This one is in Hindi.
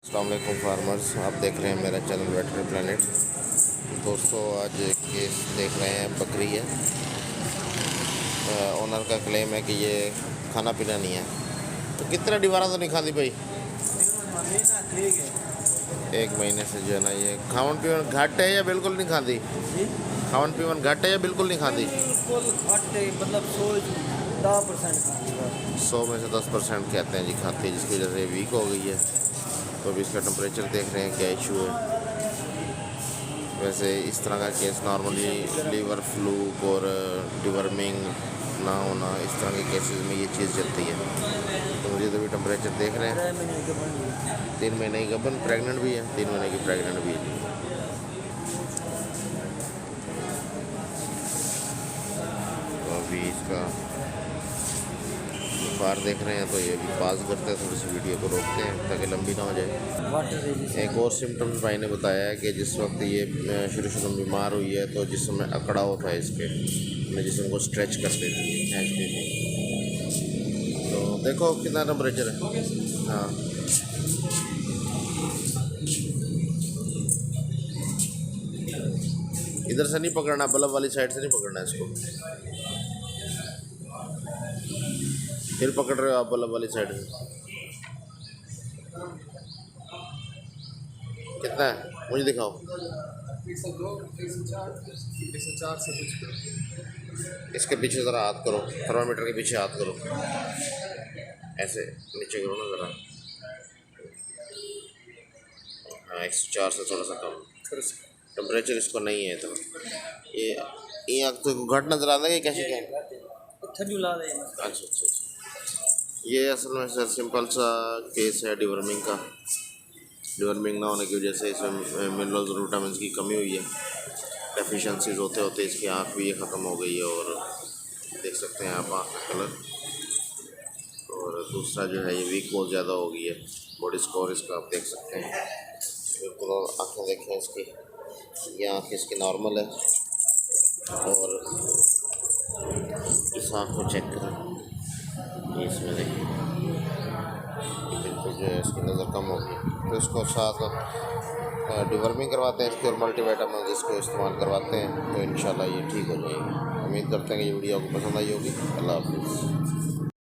अस्सलाम वालेकुम फार्मर्स, आप देख रहे हैं मेरा चैनल वेटनरी प्लानिट। दोस्तों, आज एक केस देख रहे हैं, बकरी है। ओनर का क्लेम है कि ये खाना पीना नहीं है। तो कितना डिवारा तो नहीं खाती भाई? एक महीने से जो है ना, ये खावन पीवन घट है या बिल्कुल नहीं खाती? खावन पीवन घट है या बिल्कुल नहीं खाती? मतलब 100 में से 10% कहते हैं जी खाती है, जिसकी वजह से वीक हो गई है। तो अभी इसका टेम्परेचर देख रहे हैं क्या इशू है। वैसे इस तरह का केस नॉर्मली लीवर फ्लूक और डिवर्मिंग ना होना, इस तरह के केसेस में ये चीज़ चलती है। तो मुझे तो अभी टेम्परेचर देख रहे हैं, 3 महीने की गबन, प्रेग्नेंट भी है, 3 महीने की प्रेग्नेंट भी है। तो अभी इसका बुखार देख रहे हैं, तो ये अभी पास करते हैं, थोड़ी सी वीडियो को रोकते हैं ताकि लंबी ना हो जाए। एक और सिम्टम्स भाई ने बताया है कि जिस वक्त ये शुरू में बीमार हुई है, तो जिस समय अकड़ा होता है इसके, अपने जिसम को स्ट्रेच कर देती है, खींच देती है। तो देखो कितना टेम्परेचर है। हाँ, इधर से नहीं पकड़ना, बल्ब वाली साइड से नहीं पकड़ना इसको। फिर पकड़ रहे हो आप बल्ब वाली साइड से। कितना है मुझे दिखाओ। 104 से कुछ। इसके पीछे ज़रा हाथ करो, थर्मामीटर के पीछे हाथ करो, ऐसे नीचे करो ना ज़रा। हाँ, 104 से थोड़ा सा कम टेम्परेचर इसको नहीं है। तो ये आँख तो घट नजर आता है, कैसे क्या है? अच्छा अच्छा अच्छा। ये असल में सर सिंपल सा केस है डिवर्मिंग का। डिवर्मिंग ना होने की वजह से इसमें मिनरल्स और विटामिन की कमी हुई है। डेफिशिएंसीज होते होते इसकी आँख भी ख़त्म हो गई है, और देख सकते हैं आप आँख का कलर। और दूसरा जो है, ये वीक बहुत ज़्यादा हो गई है। बॉडी स्कोर इसका आप देख सकते हैं बिल्कुल। और आँखें देखें इसकी, ये आँख इसकी नॉर्मल है, और इस आँख को चेक करें, इसमें देखिए बिल्कुल जो है इसकी नज़र कम हो गई। तो इसको साथ डिवर्मिंग करवाते हैं इसकी, और मल्टीविटामिन इसको इस्तेमाल करवाते हैं, तो इंशाल्लाह ये ठीक हो जाएगी। उम्मीद करते हैं कि ये वीडियो आपको पसंद आई होगी। अल्लाह हाफ़िज़।